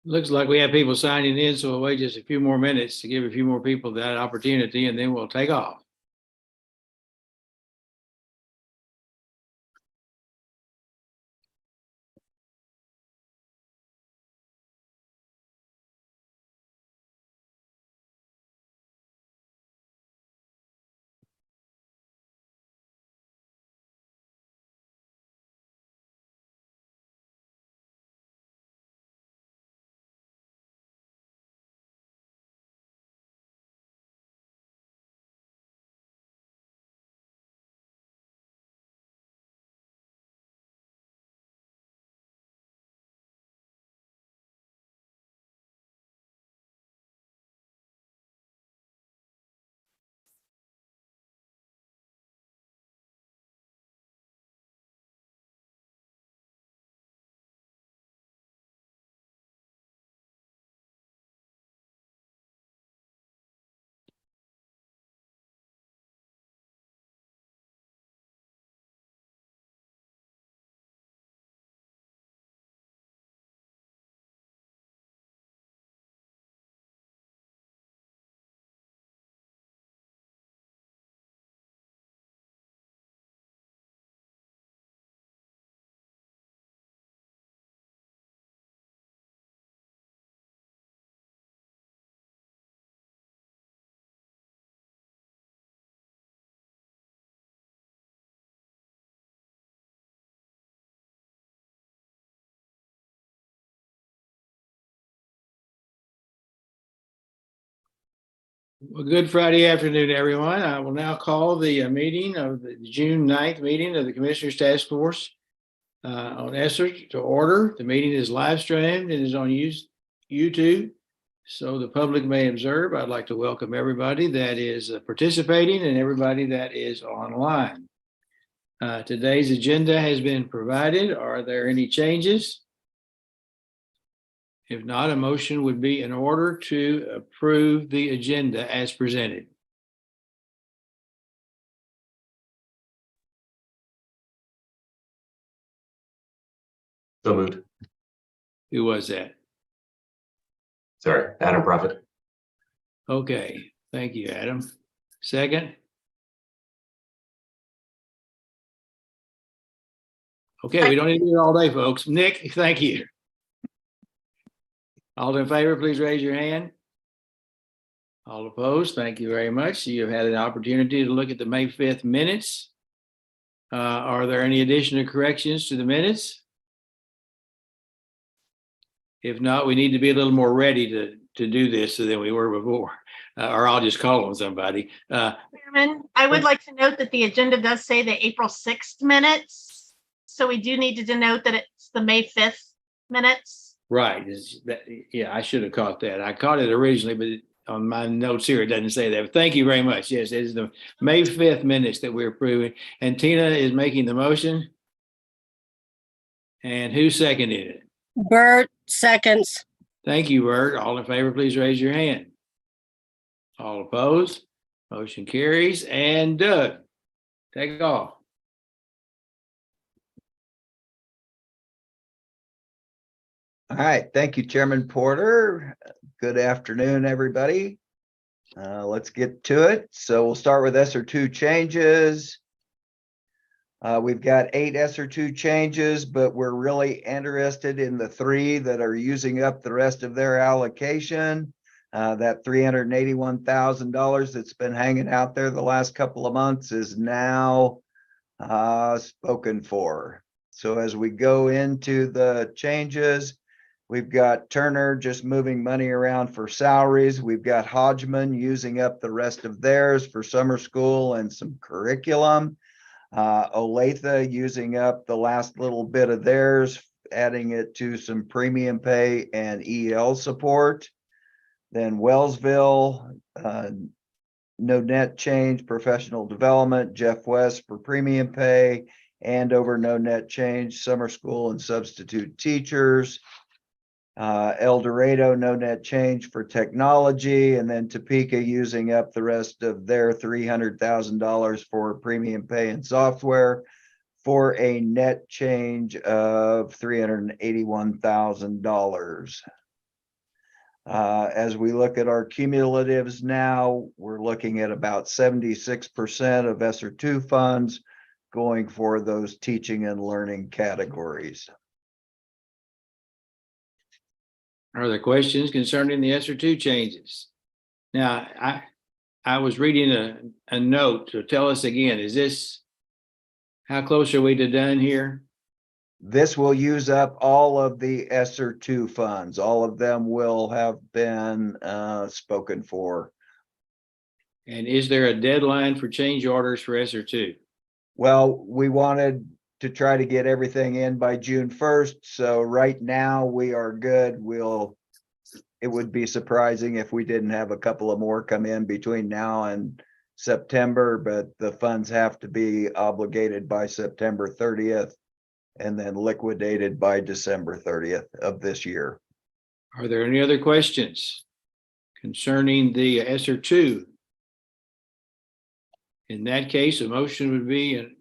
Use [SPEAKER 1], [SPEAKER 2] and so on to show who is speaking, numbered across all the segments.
[SPEAKER 1] Looks like we have people signing in, so we'll wait just a few more minutes to give a few more people that opportunity, and then we'll take off. Well, good Friday afternoon, everyone. I will now call the meeting of the June 9th meeting of the Commissioners Task Force on ESSER to order. The meeting is live streamed and is on YouTube, so the public may observe. I'd like to welcome everybody that is participating and everybody that is online. Today's agenda has been provided. Are there any changes? If not, a motion would be in order to approve the agenda as presented.
[SPEAKER 2] So moved.
[SPEAKER 1] Who was that?
[SPEAKER 2] Sorry, Adam Prophet.
[SPEAKER 1] Okay, thank you, Adam. Second? Okay, we don't need to do it all day, folks. Nick, thank you. All in favor, please raise your hand. All opposed, thank you very much. You have had an opportunity to look at the May 5th minutes. Are there any additional corrections to the minutes? If not, we need to be a little more ready to do this than we were before, or I'll just call on somebody.
[SPEAKER 3] Chairman, I would like to note that the agenda does say the April 6th minutes. So we do need to denote that it's the May 5th minutes.
[SPEAKER 1] Right. Yeah, I should have caught that. I caught it originally, but on my notes here, it doesn't say that. But thank you very much. Yes, it is the May 5th minutes that we're approving. And Tina is making the motion. And who seconded it?
[SPEAKER 4] Bert, seconds.
[SPEAKER 1] Thank you, Bert. All in favor, please raise your hand. All opposed? Motion carries. And Doug, take off.
[SPEAKER 5] All right, thank you, Chairman Porter. Good afternoon, everybody. Let's get to it. So we'll start with ESSER 2 changes. We've got 8 ESSER 2 changes, but we're really interested in the 3 that are using up the rest of their allocation. That $381,000 that's been hanging out there the last couple of months is now spoken for. So as we go into the changes, we've got Turner just moving money around for salaries. We've got Hodgman using up the rest of theirs for summer school and some curriculum. Olathe using up the last little bit of theirs, adding it to some premium pay and EL support. Then Wellsville, no net change, professional development, Jeff West for premium pay, Andover, no net change, summer school and substitute teachers. El Dorado, no net change for technology, and then Topeka using up the rest of their $300,000 for premium pay and software for a net change of $381,000. As we look at our cumulatives now, we're looking at about 76% of ESSER two funds going for those teaching and learning categories.
[SPEAKER 1] Are there questions concerning the ESER two changes? Now, I was reading a note, so tell us again, is this, how close are we to done here?
[SPEAKER 5] This will use up all of the ESSER two funds. All of them will have been spoken for.
[SPEAKER 1] And is there a deadline for change orders for ESER two?
[SPEAKER 5] Well, we wanted to try to get everything in by June 1st. So right now we are good. It would be surprising if we didn't have a couple of more come in between now and September, but the funds have to be obligated by September 30th and then liquidated by December 30th of this year.
[SPEAKER 1] Are there any other questions concerning the ESER two? In that case, a motion would be in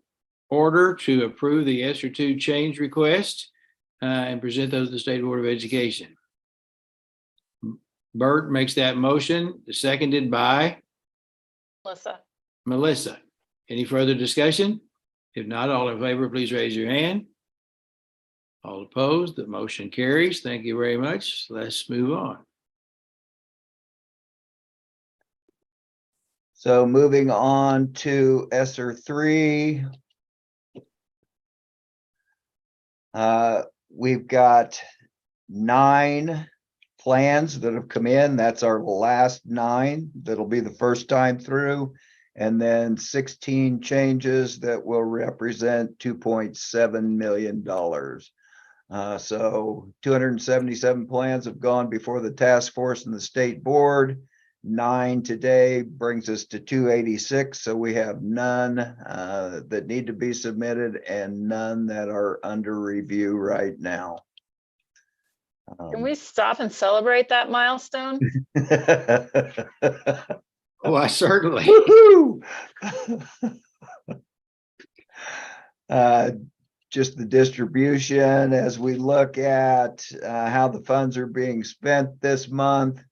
[SPEAKER 1] order to approve the ESER two change request and present those to the State Board of Education. Bert makes that motion, seconded by Melissa. Any further discussion? If not, all in favor, please raise your hand. All opposed, the motion carries. Thank you very much. Let's move on.
[SPEAKER 5] So moving on to ESSER three. We've got 9 plans that have come in. That's our last 9. That'll be the first time through. And then 16 changes that will represent $2.7 million. So 277 plans have gone before the task force and the state board. 9 today brings us to 286. So we have none that need to be submitted and none that are under review right now.
[SPEAKER 6] Can we stop and celebrate that milestone?
[SPEAKER 1] Oh, I certainly.
[SPEAKER 5] Woohoo! Just the distribution as we look at how the funds are being spent this month.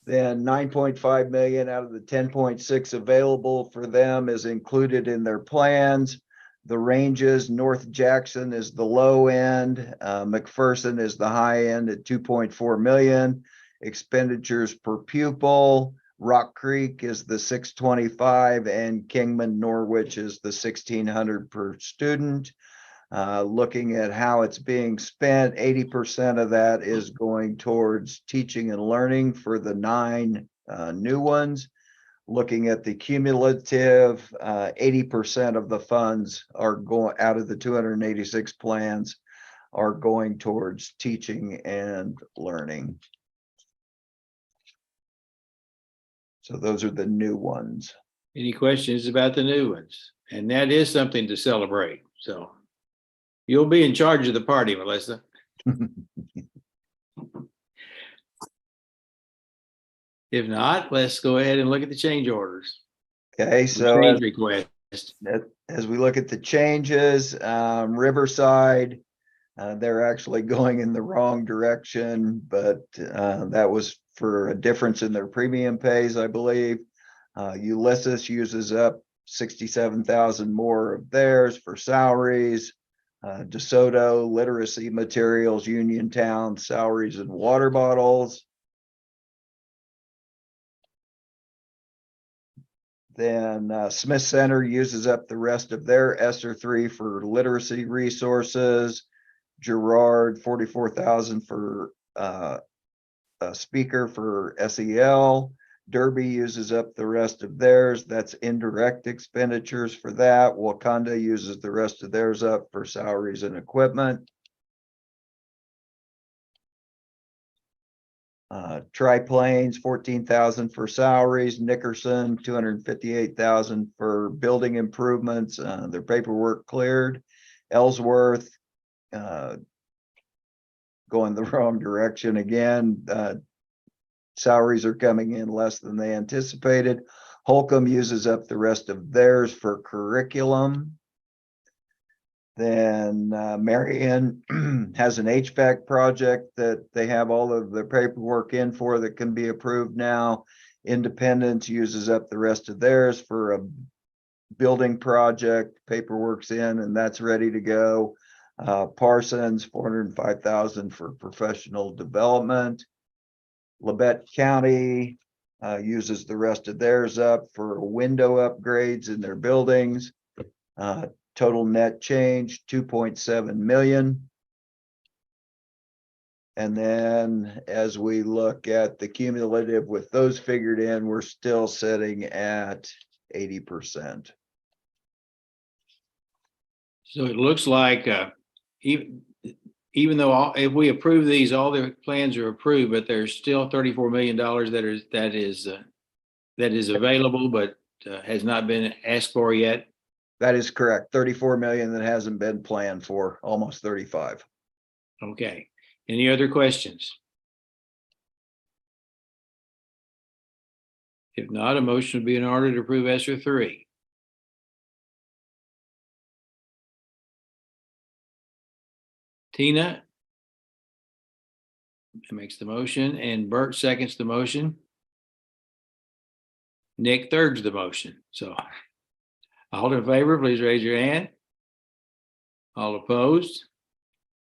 [SPEAKER 5] Then 9.5 million out of the 10.6 available for them is included in their plans. The ranges, North Jackson is the low end, McPherson is the high end at 2.4 million. Expenditures per pupil, Rock Creek is the 625 and Kingman Norwich is the 1600 per student. Looking at how it's being spent, 80% of that is going towards teaching and learning for the 9 new ones. Looking at the cumulative, 80% of the funds are going out of the 286 plans are going towards teaching and learning. So those are the new ones.
[SPEAKER 1] Any questions about the new ones? And that is something to celebrate. So you'll be in charge of the party, Melissa. If not, let's go ahead and look at the change orders.
[SPEAKER 5] Okay, so
[SPEAKER 1] Change request.
[SPEAKER 5] as we look at the changes, Riverside, they're actually going in the wrong direction, but that was for a difference in their premium pays, I believe. Ulysses uses up 67,000 more of theirs for salaries. DeSoto, literacy materials, Uniontown, salaries and water bottles. Then Smith Center uses up the rest of their ESSER 3 for literacy resources. Girard, 44,000 for a speaker for SEL. Derby uses up the rest of theirs. That's indirect expenditures for that. Wakanda uses the rest of theirs up for salaries and equipment. Tri-Plains, 14,000 for salaries. Nickerson, 258,000 for building improvements. Their paperwork cleared. Ellsworth, going the wrong direction again. Salaries are coming in less than they anticipated. Holcomb uses up the rest of theirs for curriculum. Then Marion has an HVAC project that they have all of the paperwork in for that can be approved now. Independence uses up the rest of theirs for a building project, paperwork's in and that's ready to go. Parsons, 405,000 for professional development. Labette County uses the rest of theirs up for window upgrades in their buildings. Total net change, 2.7 million. And then as we look at the cumulative with those figured in, we're still sitting at 80%.
[SPEAKER 1] So it looks like even though if we approve these, all the plans are approved, but there's still $34 million that is available, but has not been asked for yet.
[SPEAKER 5] That is correct. 34 million that hasn't been planned for, almost 35.
[SPEAKER 1] Okay. Any other questions? If not, a motion would be in order to approve ESER 3. Tina makes the motion and Bert seconds the motion. Nick thirds the motion. So all in favor, please raise your hand. All opposed?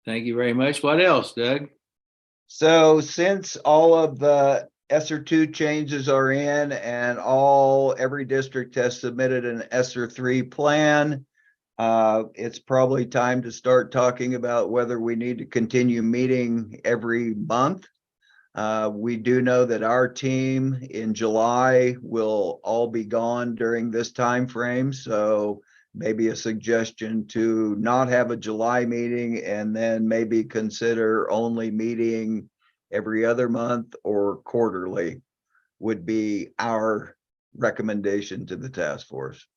[SPEAKER 1] Thank you very much. What else, Doug?
[SPEAKER 5] So since all of the ESER 2 changes are in and every district has submitted an ESER 3 plan, it's probably time to start talking about whether we need to continue meeting every month. We do know that our team in July will all be gone during this time frame, so maybe a suggestion to not have a July meeting and then maybe consider only meeting every other month or quarterly would be our recommendation to the task force.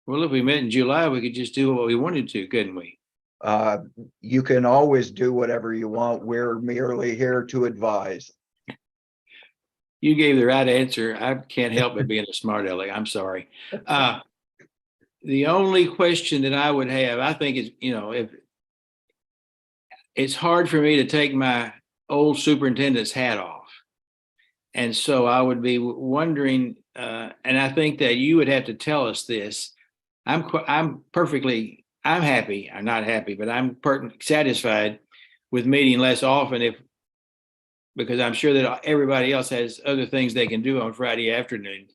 [SPEAKER 1] Well, if we met in July, we could just do what we wanted to, couldn't we?
[SPEAKER 5] You can always do whatever you want. We're merely here to advise.
[SPEAKER 1] You gave the right answer. I can't help but being a smart aleck. I'm sorry. The only question that I would have, I think is, if it's hard for me to take my old superintendent's hat off. And so I would be wondering, and I think that you would have to tell us this. I'm happy. I'm not happy, but I'm satisfied with meeting less often because I'm sure that everybody else has other things they can do on Friday afternoon.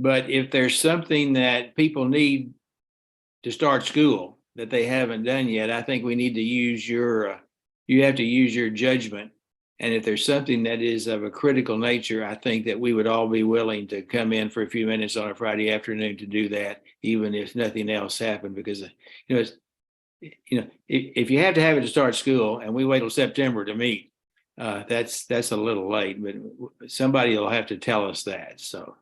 [SPEAKER 1] But if there's something that people need to start school that they haven't done yet, I think we need to use you have to use your judgment. And if there's something that is of a critical nature, I think that we would all be willing to come in for a few minutes on a Friday afternoon to do that, even if nothing else happened, because, if you have to have it to start school and we wait till September to meet, that's a little late, but somebody will have to tell us that. So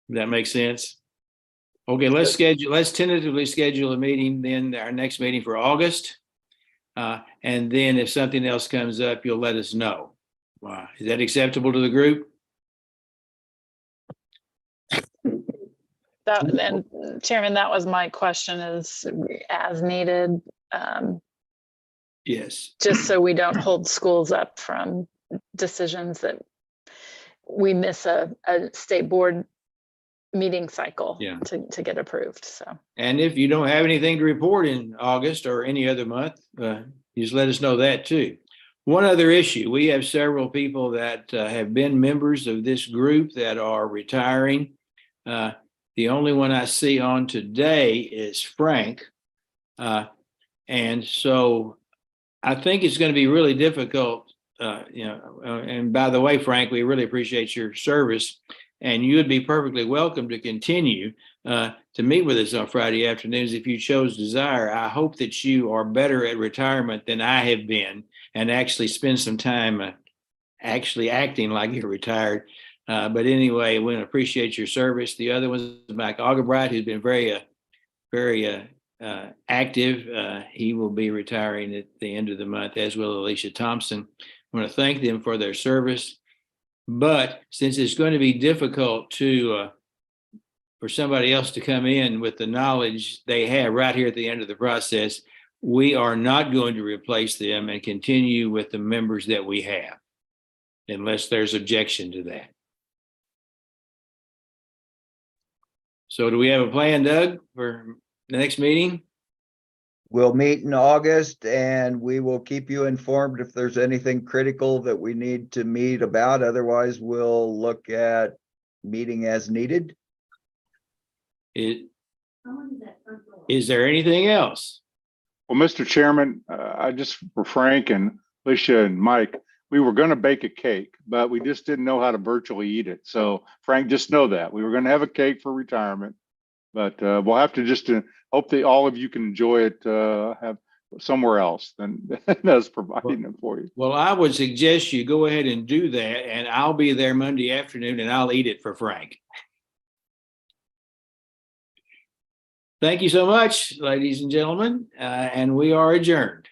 [SPEAKER 1] that makes sense. Okay, let's tentatively schedule a meeting, then our next meeting for August. And then if something else comes up, you'll let us know. Is that acceptable to the group?
[SPEAKER 6] And Chairman, that was my question, is as needed.
[SPEAKER 1] Yes.
[SPEAKER 6] Just so we don't hold schools up from decisions that we miss a state board meeting cycle to get approved. So,
[SPEAKER 1] and if you don't have anything to report in August or any other month, just let us know that too. One other issue, we have several people that have been members of this group that are retiring. The only one I see on today is Frank. And so I think it's going to be really difficult, and by the way, Frank, we really appreciate your service. And you would be perfectly welcome to continue to meet with us on Friday afternoons if you chose desire. I hope that you are better at retirement than I have been and actually spend some time actually acting like you're retired. But anyway, we appreciate your service. The other one is Mike Augerbright, who's been very active. He will be retiring at the end of the month, as will Alicia Thompson. I want to thank them for their service. But since it's going to be difficult to for somebody else to come in with the knowledge they have right here at the end of the process, we are not going to replace them and continue with the members that we have, unless there's objection to that. So do we have a plan, Doug, for the next meeting?
[SPEAKER 5] We'll meet in August and we will keep you informed if there's anything critical that we need to meet about. Otherwise, we'll look at meeting as needed.
[SPEAKER 1] Is there anything else?
[SPEAKER 7] Well, Mr. Chairman, I just, for Frank and Alicia and Mike, we were going to bake a cake, but we just didn't know how to virtually eat it. So Frank, just know that we were going to have a cake for retirement, but we'll have to just hope that all of you can enjoy it, have somewhere else than us providing it for you.
[SPEAKER 1] Well, I would suggest you go ahead and do that, and I'll be there Monday afternoon and I'll eat it for Frank. Thank you so much, ladies and gentlemen, and we are adjourned.